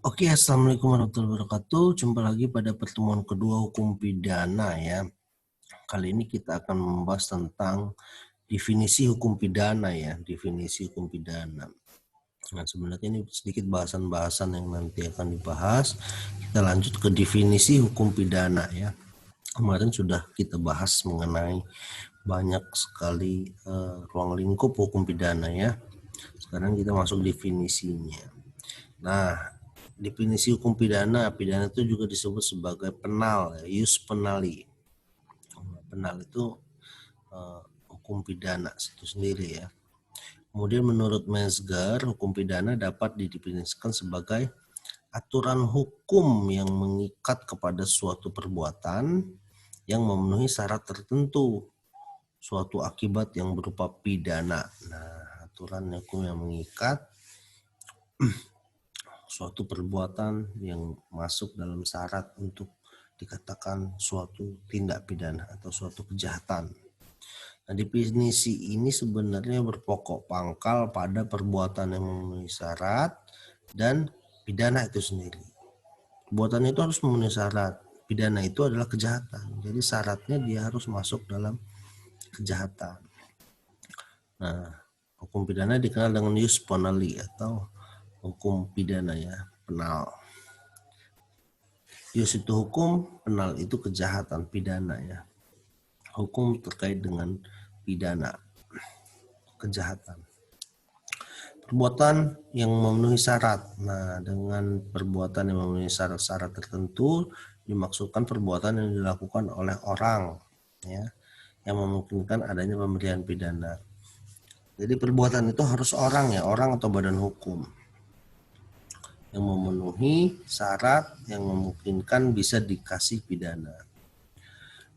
Oke, Assalamualaikum warahmatullahi wabarakatuh. Jumpa lagi pada pertemuan kedua hukum pidana ya. Kali ini kita akan membahas tentang definisi hukum pidana ya, definisi hukum pidana. Nah, sebenarnya ini sedikit bahasan-bahasan yang nanti akan dibahas. Kita lanjut ke definisi hukum pidana ya. Kemarin sudah kita bahas mengenai banyak sekali ruang lingkup hukum pidana ya. Sekarang kita masuk definisinya. Nah, definisi hukum pidana itu juga disebut sebagai penal, jus penali. Penal itu hukum pidana itu sendiri ya. Kemudian menurut Metzger, hukum pidana dapat didefinisikan sebagai aturan hukum yang mengikat kepada suatu perbuatan yang memenuhi syarat tertentu, suatu akibat yang berupa pidana. Nah, aturan hukum yang mengikat suatu perbuatan yang masuk dalam syarat untuk dikatakan suatu tindak pidana atau suatu kejahatan. Nah, definisi ini sebenarnya berpokok pangkal pada perbuatan yang memenuhi syarat dan pidana itu sendiri. Perbuatan itu harus memenuhi syarat. Pidana itu adalah kejahatan. Jadi syaratnya dia harus masuk dalam kejahatan. Nah, hukum pidana dikenal dengan jus penali atau hukum pidana ya, penal. Jus itu hukum, penal itu kejahatan, pidana ya. Hukum terkait dengan pidana, kejahatan. Perbuatan yang memenuhi syarat. Nah, dengan perbuatan yang memenuhi syarat-syarat tertentu dimaksudkan perbuatan yang dilakukan oleh orang ya, yang memungkinkan adanya pemberian pidana. Jadi perbuatan itu harus orang ya, orang atau badan hukum yang memenuhi syarat yang memungkinkan bisa dikasih pidana.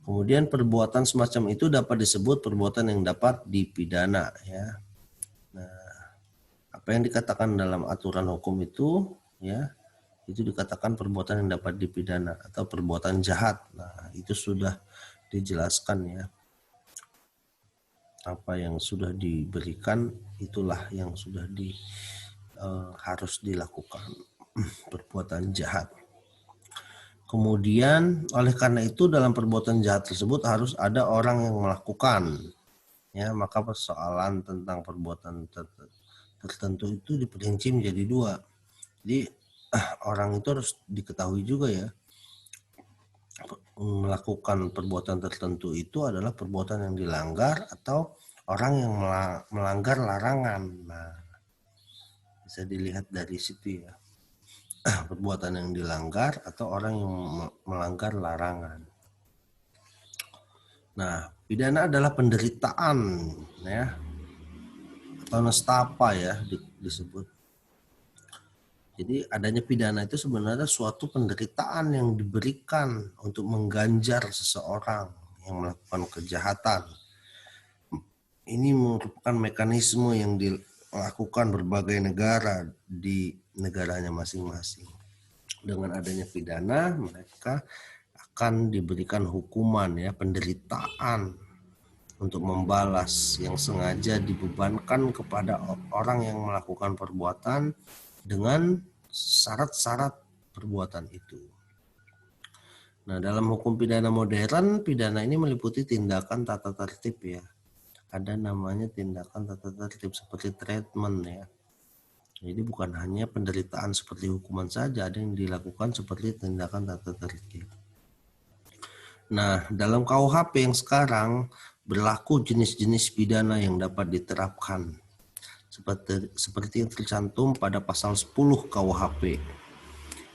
Kemudian perbuatan semacam itu dapat disebut perbuatan yang dapat dipidana ya. Nah, apa yang dikatakan dalam aturan hukum itu ya, itu dikatakan perbuatan yang dapat dipidana atau perbuatan jahat. Nah, itu sudah dijelaskan ya. Apa yang sudah diberikan itulah yang sudah harus dilakukan. Perbuatan jahat. Kemudian oleh karena itu dalam perbuatan jahat tersebut harus ada orang yang melakukan ya, maka persoalan tentang perbuatan tertentu itu diperinci menjadi dua. Jadi orang itu harus diketahui juga ya, melakukan perbuatan tertentu itu adalah perbuatan yang dilanggar atau orang yang melanggar larangan. Nah, bisa dilihat dari situ ya. Perbuatan yang dilanggar atau orang yang melanggar larangan. Nah, pidana adalah penderitaan ya, atau nestapa ya disebut. Jadi adanya pidana itu sebenarnya suatu penderitaan yang diberikan untuk mengganjar seseorang yang melakukan kejahatan. Ini merupakan mekanisme yang dilakukan berbagai negara di negaranya masing-masing. Dengan adanya pidana, mereka akan diberikan hukuman ya, penderitaan untuk membalas yang sengaja dibebankan kepada orang yang melakukan perbuatan dengan syarat-syarat perbuatan itu. Nah, dalam hukum pidana modern, pidana ini meliputi tindakan tata tertib ya. Ada namanya tindakan tata tertib seperti treatment ya. Jadi bukan hanya penderitaan seperti hukuman saja, ada yang dilakukan seperti tindakan tata tertib. Nah, dalam KUHP yang sekarang berlaku jenis-jenis pidana yang dapat diterapkan. Seperti yang tercantum pada pasal 10 KUHP,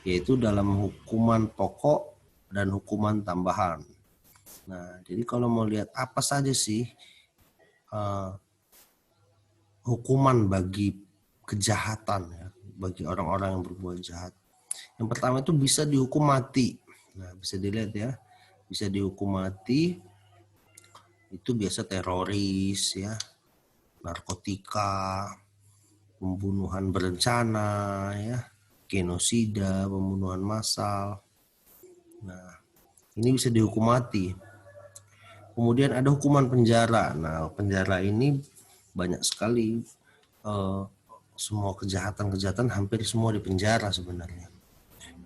yaitu dalam hukuman pokok dan hukuman tambahan. Nah, jadi kalau mau lihat apa saja sih hukuman bagi kejahatan ya, bagi orang-orang yang berbuat jahat. Yang pertama itu bisa dihukum mati. Nah, bisa dilihat ya, bisa dihukum mati itu biasa teroris ya, narkotika, pembunuhan berencana ya, genosida, pembunuhan massal. Nah, ini bisa dihukum mati. Kemudian ada hukuman penjara. Nah, penjara ini banyak sekali, semua kejahatan-kejahatan hampir semua di penjara sebenarnya.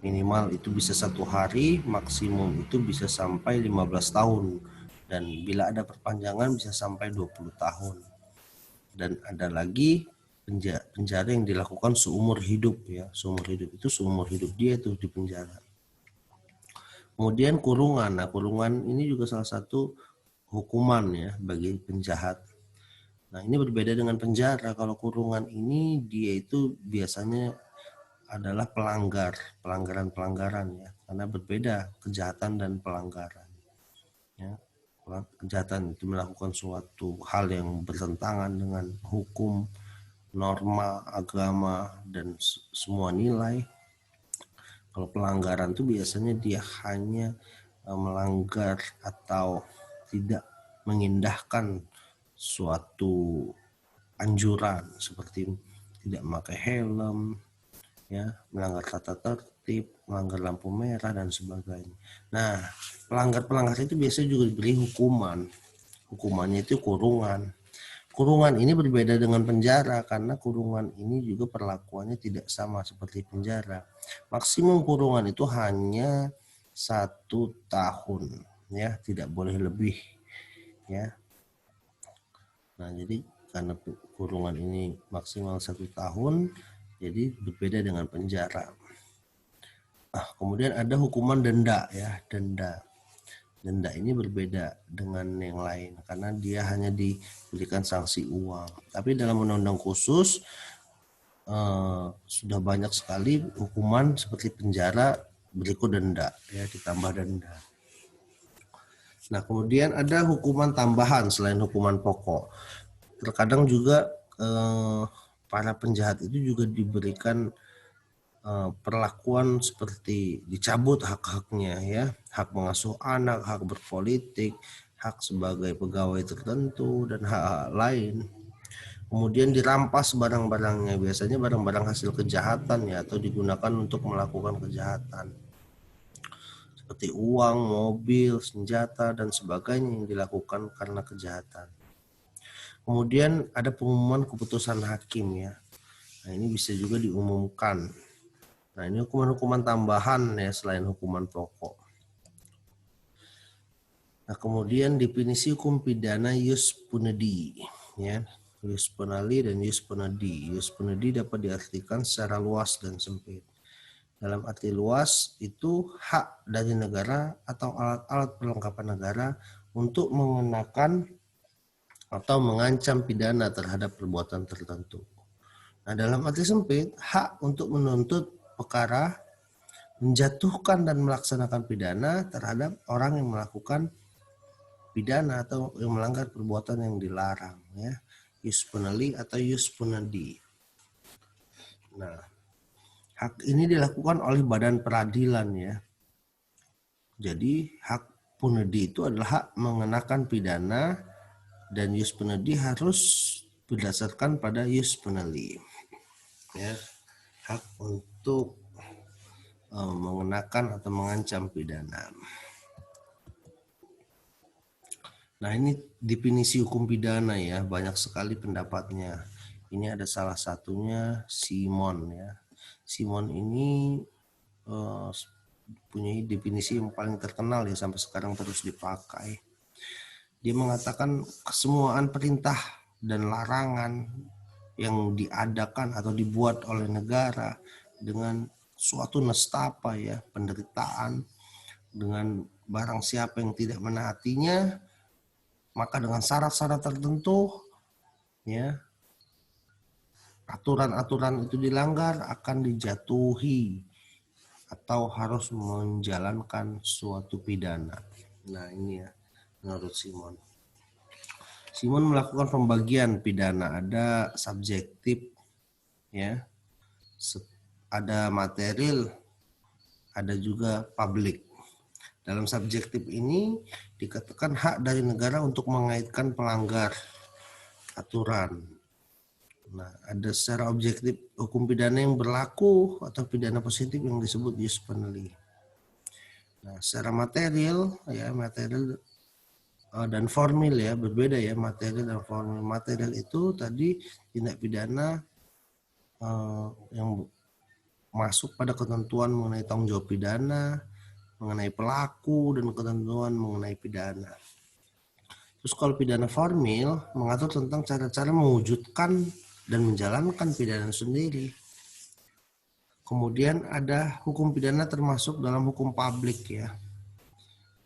Minimal itu bisa 1 hari, maksimum itu bisa sampai 15 tahun. Dan bila ada perpanjangan bisa sampai 20 tahun. Dan ada lagi penjara yang dilakukan seumur hidup ya. Seumur hidup itu seumur hidup dia tuh di penjara. Kemudian kurungan. Nah, kurungan ini juga salah satu hukuman ya bagi penjahat. Nah, ini berbeda dengan penjara. Kalau kurungan ini dia itu biasanya adalah pelanggaran-pelanggaran ya, karena berbeda kejahatan dan pelanggaran. Ya, kejahatan itu melakukan suatu hal yang bertentangan dengan hukum, norma, agama, dan semua nilai. Kalau pelanggaran itu biasanya dia hanya melanggar atau tidak mengindahkan suatu anjuran seperti tidak memakai helm, ya, melanggar tata tertib, melanggar lampu merah dan sebagainya. Nah, pelanggar-pelanggar itu biasanya juga diberi hukuman. Hukumannya itu kurungan. Kurungan ini berbeda dengan penjara karena kurungan ini juga perlakuannya tidak sama seperti penjara. Maksimum kurungan itu hanya 1 tahun, ya, tidak boleh lebih, ya. Nah, jadi karena kurungan ini maksimal 1 tahun, jadi berbeda dengan penjara. Kemudian ada hukuman denda ya, denda. Denda ini berbeda dengan yang lain karena dia hanya diberikan sanksi uang. Tapi dalam undang-undang khusus sudah banyak sekali hukuman seperti penjara berikut denda ya, ditambah denda. Nah, kemudian ada hukuman tambahan selain hukuman pokok. Terkadang juga para penjahat itu juga diberikan perlakuan seperti dicabut hak-haknya ya, hak mengasuh anak, hak berpolitik, hak sebagai pegawai tertentu dan hak-hak lain. Kemudian dirampas barang-barangnya, biasanya barang-barang hasil kejahatan ya, atau digunakan untuk melakukan kejahatan seperti uang, mobil, senjata dan sebagainya yang dilakukan karena kejahatan. Kemudian ada pengumuman keputusan hakim ya. Nah, ini bisa juga diumumkan. Nah, ini hukuman-hukuman tambahan ya selain hukuman pokok. Nah, kemudian definisi hukum pidana ius punidi ya. Ius punali dan ius punidi. Ius punidi dapat diartikan secara luas dan sempit. Dalam arti luas itu hak dari negara atau alat-alat perlengkapan negara untuk mengenakan atau mengancam pidana terhadap perbuatan tertentu. Nah, dalam arti sempit, hak untuk menuntut perkara, menjatuhkan dan melaksanakan pidana terhadap orang yang melakukan pidana atau yang melanggar perbuatan yang dilarang ya, ius punali atau ius punadi. Nah, hak ini dilakukan oleh badan peradilan ya. Jadi hak punadi itu adalah hak mengenakan pidana dan ius punadi harus berdasarkan pada ius punali ya, hak untuk mengenakan atau mengancam pidana. Nah, ini definisi hukum pidana ya, banyak sekali pendapatnya. Ini ada salah satunya Simon ya. Simon ini punya definisi yang paling terkenal ya, sampai sekarang terus dipakai. Dia mengatakan kesemuaan perintah dan larangan yang diadakan atau dibuat oleh negara dengan suatu nestapa ya, penderitaan, dengan barang siapa yang tidak menaatinya, maka dengan syarat-syarat tertentu ya, aturan-aturan itu dilanggar akan dijatuhi atau harus menjalankan suatu pidana. Nah, ini ya menurut Simon. Simon melakukan pembagian pidana, ada subjektif ya, ada material, ada juga publik. Dalam subjektif ini dikatakan hak dari negara untuk mengaitkan pelanggar aturan. Nah, ada secara objektif hukum pidana yang berlaku atau pidana positif yang disebut ius punali. Nah, secara material ya, material dan formil ya, berbeda ya material dan formil. Material itu tadi tindak pidana yang masuk pada ketentuan mengenai tanggung jawab pidana, mengenai pelaku, dan ketentuan mengenai pidana. Terus kalau pidana formil mengatur tentang cara-cara mewujudkan dan menjalankan pidana sendiri. Kemudian ada hukum pidana termasuk dalam hukum publik ya.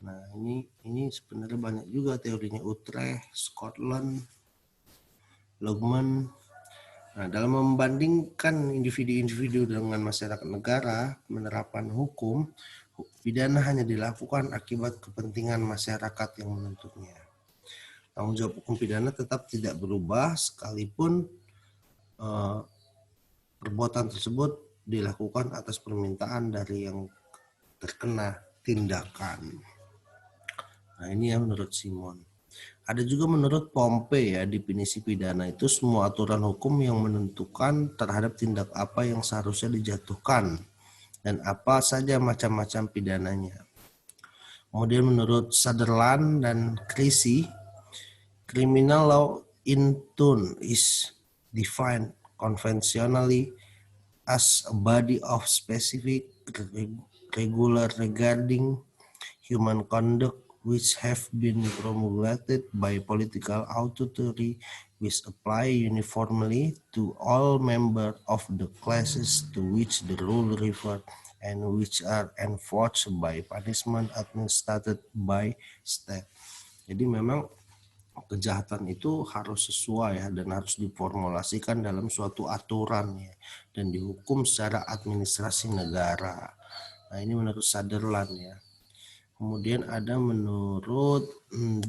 Nah ini sebenarnya banyak juga teorinya, Utrecht, Scotland, Logman. Nah, dalam membandingkan individu-individu dengan masyarakat negara, penerapan hukum pidana hanya dilakukan akibat kepentingan masyarakat yang menuntutnya. Tanggung jawab hukum pidana tetap tidak berubah sekalipun perbuatan tersebut dilakukan atas permintaan dari yang terkena tindakan. Nah, ini yang menurut Simon. Ada juga menurut Pompe ya, definisi pidana itu semua aturan hukum yang menentukan terhadap tindak apa yang seharusnya dijatuhkan dan apa saja macam-macam pidananya. Kemudian menurut Sutherland dan Creasy, criminal law in turn is defined conventionally as a body of specific regular regarding human conduct which have been promulgated by political authority which apply uniformly to all members of the classes to which the rule referred and which are enforced by punishment administered by state. Jadi memang kejahatan itu harus sesuai ya, dan harus diformulasikan dalam suatu aturan ya, dan dihukum secara administrasi negara. Nah ini menurut Sutherland ya. Kemudian ada menurut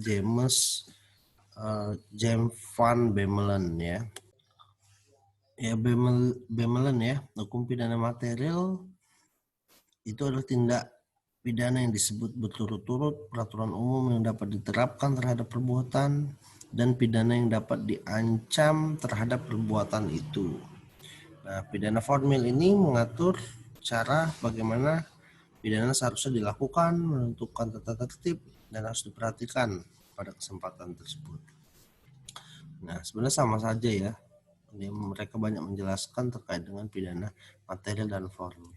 James van Bemmelen ya. Ya Bemmelen ya, hukum pidana material itu adalah tindak pidana yang disebut berturut-turut peraturan umum yang dapat diterapkan terhadap perbuatan dan pidana yang dapat diancam terhadap perbuatan itu. Nah, pidana formil ini mengatur cara bagaimana pidana seharusnya dilakukan, menentukan tata tertib, dan harus diperhatikan pada kesempatan tersebut. Nah, sebenarnya sama saja ya. Mereka banyak menjelaskan terkait dengan pidana material dan formil.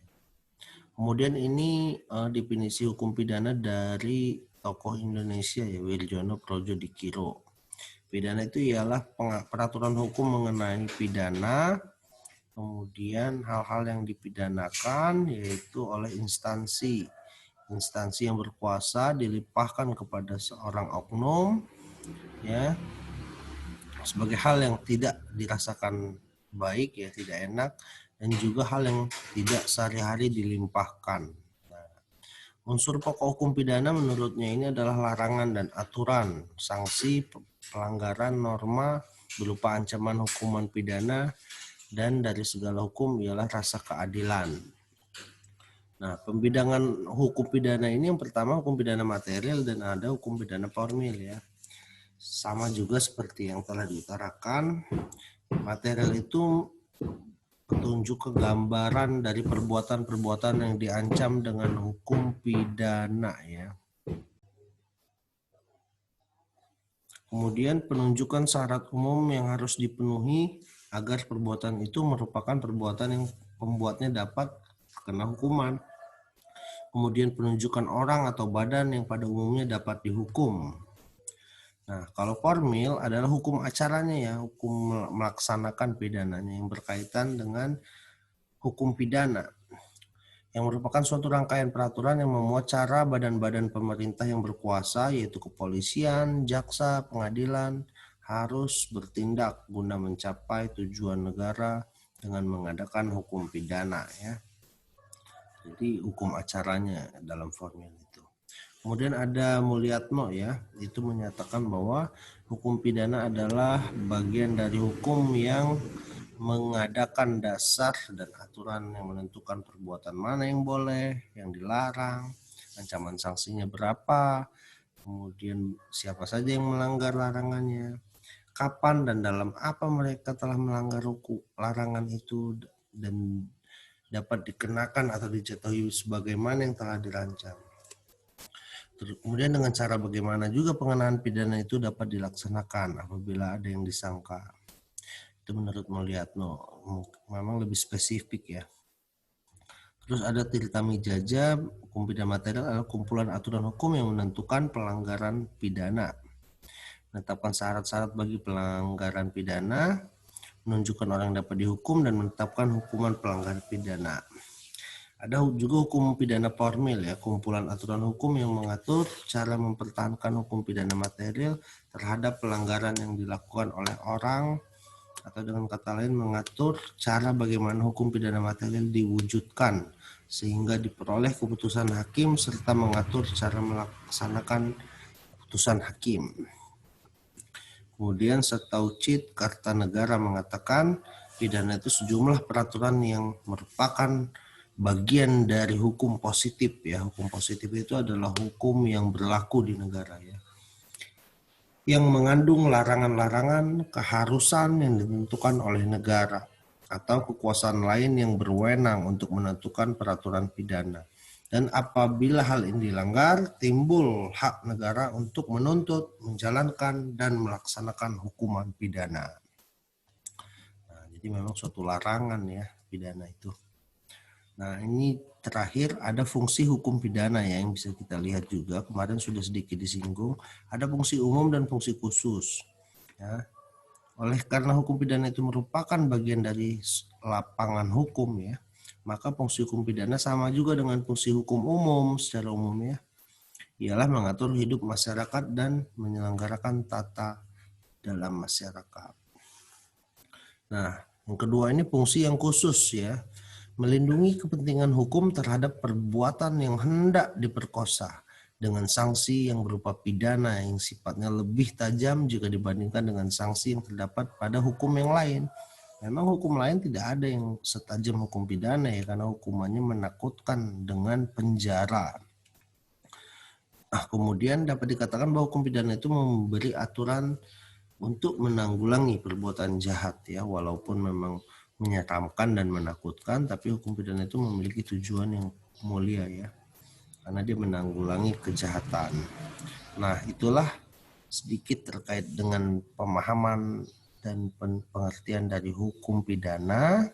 Kemudian ini definisi hukum pidana dari tokoh Indonesia ya, Wirjono Projodikiro. Pidana itu ialah peraturan hukum mengenai pidana, kemudian hal-hal yang dipidanakan yaitu oleh instansi yang berkuasa dilimpahkan kepada seorang oknum ya, sebagai hal yang tidak dirasakan baik ya, tidak enak, dan juga hal yang tidak sehari-hari dilimpahkan. Nah, unsur pokok hukum pidana menurutnya ini adalah larangan dan aturan, sanksi pelanggaran norma berupa ancaman hukuman pidana, dan dari segala hukum ialah rasa keadilan. Nah, pembidangan hukum pidana ini yang pertama hukum pidana material dan ada hukum pidana formil ya. Sama juga seperti yang telah diutarakan, material itu petunjuk kegambaran dari perbuatan-perbuatan yang diancam dengan hukum pidana ya. Kemudian penunjukan syarat umum yang harus dipenuhi agar perbuatan itu merupakan perbuatan yang pembuatnya dapat kena hukuman. Kemudian penunjukan orang atau badan yang pada umumnya dapat dihukum. Nah, kalau formil adalah hukum acaranya ya, hukum melaksanakan pidananya yang berkaitan dengan hukum pidana, yang merupakan suatu rangkaian peraturan yang memuat cara badan-badan pemerintah yang berkuasa yaitu kepolisian, jaksa, pengadilan harus bertindak guna mencapai tujuan negara dengan mengadakan hukum pidana ya. Jadi hukum acaranya dalam formil itu. Kemudian ada Mulyatno ya, itu menyatakan bahwa hukum pidana adalah bagian dari hukum yang mengadakan dasar dan aturan yang menentukan perbuatan mana yang boleh, yang dilarang, ancaman sanksinya berapa, kemudian siapa saja yang melanggar larangannya, kapan dan dalam apa mereka telah melanggar larangan itu, dan dapat dikenakan atau dijatuhi sebagaimana yang telah dirancang. Kemudian dengan cara bagaimana juga pengenaan pidana itu dapat dilaksanakan apabila ada yang disangka. Itu menurut Mulyatno, memang lebih spesifik ya. Terus ada tirta mijaja, hukum pidana material adalah kumpulan aturan hukum yang menentukan pelanggaran pidana, menetapkan syarat-syarat bagi pelanggaran pidana, menunjukkan orang yang dapat dihukum, dan menetapkan hukuman pelanggaran pidana. Ada juga hukum pidana formil ya, kumpulan aturan hukum yang mengatur cara mempertahankan hukum pidana material terhadap pelanggaran yang dilakukan oleh orang, atau dengan kata lain mengatur cara bagaimana hukum pidana material diwujudkan sehingga diperoleh keputusan hakim serta mengatur cara melaksanakan putusan hakim. Kemudian Setaucit Kartanegara mengatakan pidana itu sejumlah peraturan yang merupakan bagian dari hukum positif ya. Hukum positif itu adalah hukum yang berlaku di negara ya, yang mengandung larangan-larangan keharusan yang ditentukan oleh negara atau kekuasaan lain yang berwenang untuk menentukan peraturan pidana. Dan apabila hal ini dilanggar, timbul hak negara untuk menuntut, menjalankan, dan melaksanakan hukuman pidana. Nah, jadi memang suatu larangan ya pidana itu. Nah, ini terakhir ada fungsi hukum pidana ya yang bisa kita lihat juga. Kemarin sudah sedikit disinggung. Ada fungsi umum dan fungsi khusus. Ya. Oleh karena hukum pidana itu merupakan bagian dari lapangan hukum ya, maka fungsi hukum pidana sama juga dengan fungsi hukum umum secara umum ya, ialah mengatur hidup masyarakat dan menyelenggarakan tata dalam masyarakat. Nah, yang kedua ini fungsi yang khusus ya, melindungi kepentingan hukum terhadap perbuatan yang hendak diperkosa dengan sanksi yang berupa pidana yang sifatnya lebih tajam jika dibandingkan dengan sanksi yang terdapat pada hukum yang lain. Memang hukum lain tidak ada yang setajam hukum pidana ya, karena hukumannya menakutkan dengan penjara. Kemudian dapat dikatakan bahwa hukum pidana itu memberi aturan untuk menanggulangi perbuatan jahat ya, walaupun memang menyeramkan dan menakutkan, tapi hukum pidana itu memiliki tujuan yang mulia ya, karena dia menanggulangi kejahatan. Nah, itulah sedikit terkait dengan pemahaman dan pengertian dari hukum pidana.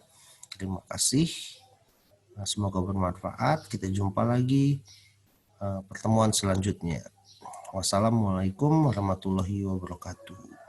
Terima kasih. Semoga bermanfaat. Kita jumpa lagi pertemuan selanjutnya. Wassalamualaikum warahmatullahi wabarakatuh.